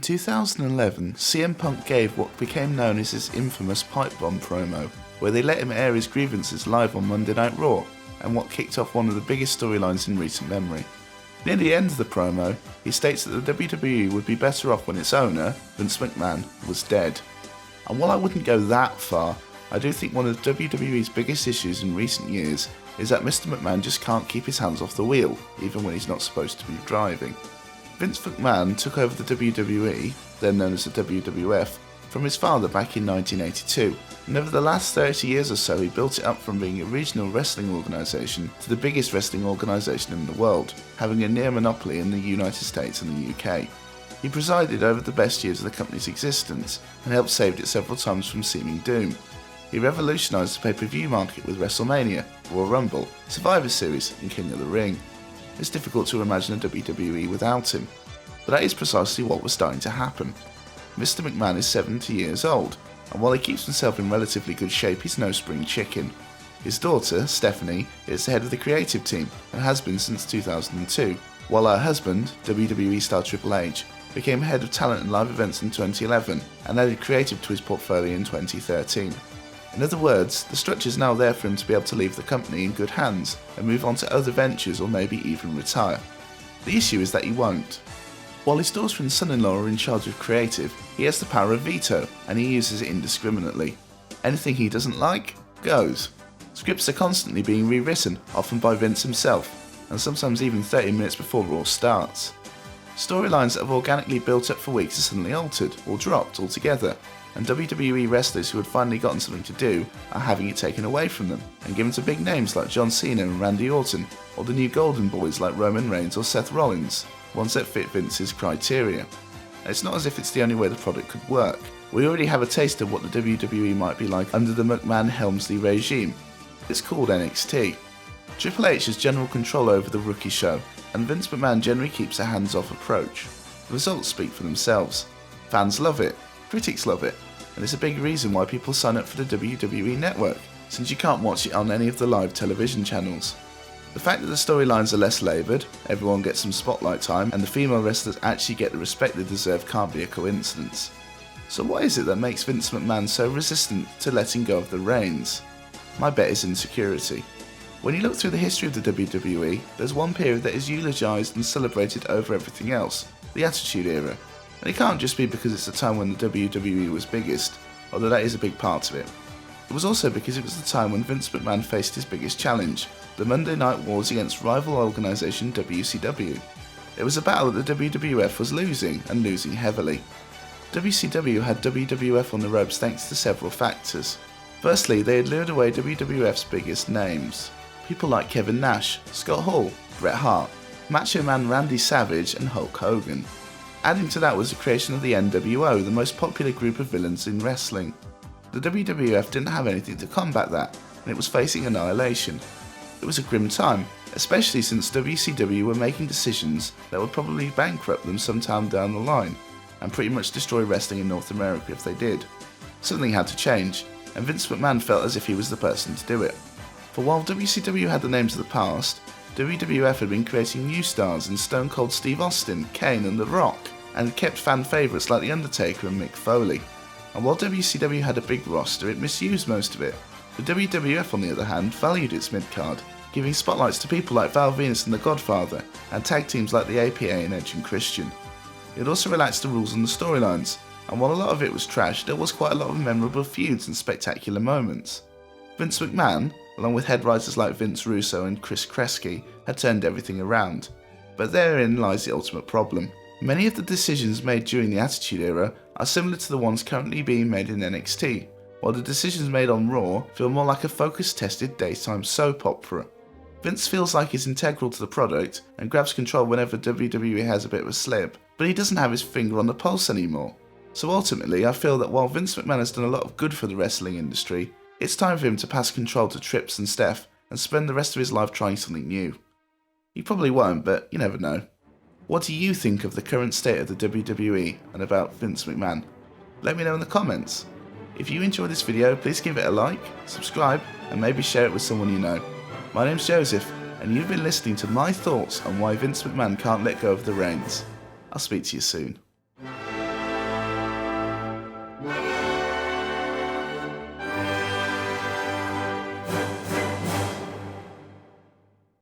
2011, CM Punk gave what became known as his infamous pipe bomb promo, where they let him air his grievances live on Monday Night Raw, and what kicked off one of the biggest storylines in recent memory. Near the end of the promo, he states that the WWE would be better off when its owner, Vince McMahon, was dead. And while I wouldn't go that far, I do think one of WWE's biggest issues in recent years is that Mr. McMahon just can't keep his hands off the wheel, even when he's not supposed to be driving. Vince McMahon took over the WWE, then known as the WWF, from his father back in 1982, and over the last 30 years or so he built it up from being a regional wrestling organisation to the biggest wrestling organisation in the world, having a near monopoly in the United States and the UK. He presided over the best years of the company's existence, and helped save it several times from seeming doom. He revolutionised the pay-per-view market with WrestleMania, Royal Rumble, Survivor Series and King of the Ring. It's difficult to imagine a WWE without him, but that is precisely what was starting to happen. Mr. McMahon is 70 years old, and while he keeps himself in relatively good shape, he's no spring chicken. His daughter, Stephanie, is the head of the creative team and has been since 2002, while her husband, WWE star Triple H, became head of talent and live events in 2011 and added creative to his portfolio in 2013. In other words, the structure is now there for him to be able to leave the company in good hands and move on to other ventures or maybe even retire. The issue is that he won't. While his daughter and son-in-law are in charge of creative, he has the power of veto and he uses it indiscriminately. Anything he doesn't like, goes. Scripts are constantly being rewritten, often by Vince himself, and sometimes even 30 minutes before Raw starts. Storylines that have organically built up for weeks are suddenly altered or dropped altogether, and WWE wrestlers who had finally gotten something to do are having it taken away from them and given to big names like John Cena and Randy Orton, or the new Golden Boys like Roman Reigns or Seth Rollins, ones that fit Vince's criteria. And it's not as if it's the only way the product could work. We already have a taste of what the WWE might be like under the McMahon-Helmsley regime. It's called NXT. Triple H has general control over the rookie show, and Vince McMahon generally keeps a hands-off approach. The results speak for themselves. Fans love it, critics love it, and it's a big reason why people sign up for the WWE network, since you can't watch it on any of the live television channels. The fact that the storylines are less laboured, everyone gets some spotlight time, and the female wrestlers actually get the respect they deserve can't be a coincidence. So what is it that makes Vince McMahon so resistant to letting go of the reins? My bet is insecurity. When you look through the history of the WWE, there's one period that is eulogised and celebrated over everything else, the Attitude Era. And it can't just be because it's the time when the WWE was biggest, although that is a big part of it. It was also because it was the time when Vince McMahon faced his biggest challenge, the Monday Night Wars against rival organisation WCW. It was a battle that the WWF was losing, and losing heavily. WCW had WWF on the ropes thanks to several factors. Firstly, they had lured away WWF's biggest names. People like Kevin Nash, Scott Hall, Bret Hart, Macho Man Randy Savage and Hulk Hogan. Adding to that was the creation of the NWO, the most popular group of villains in wrestling. The WWF didn't have anything to combat that, and it was facing annihilation. It was a grim time, especially since WCW were making decisions that would probably bankrupt them sometime down the line, and pretty much destroy wrestling in North America if they did. Something had to change, and Vince McMahon felt as if he was the person to do it. For while WCW had the names of the past, WWF had been creating new stars in Stone Cold Steve Austin, Kane and The Rock, and had kept fan favourites like The Undertaker and Mick Foley. And while WCW had a big roster, it misused most of it. The WWF, on the other hand, valued its mid-card, giving spotlights to people like Val Venis and The Godfather, and tag teams like the APA and Edge and Christian. It also relaxed the rules on the storylines, and while a lot of it was trash, there was quite a lot of memorable feuds and spectacular moments. Vince McMahon, along with head writers like Vince Russo and Chris Kresge, had turned everything around. But therein lies the ultimate problem. Many of the decisions made during the Attitude Era are similar to the ones currently being made in NXT, while the decisions made on Raw feel more like a focus-tested daytime soap opera. Vince feels like he's integral to the product and grabs control whenever WWE has a bit of a slip, but he doesn't have his finger on the pulse anymore. So ultimately, I feel that while Vince McMahon has done a lot of good for the wrestling industry, it's time for him to pass control to Trips and Steph and spend the rest of his life trying something new. He probably won't, but you never know. What do you think of the current state of the WWE and about Vince McMahon? Let me know in the comments. If you enjoyed this video, please give it a like, subscribe, and maybe share it with someone you know. My name's Joseph, and you've been listening to my thoughts on why Vince McMahon can't let go of the reins. I'll speak to you soon.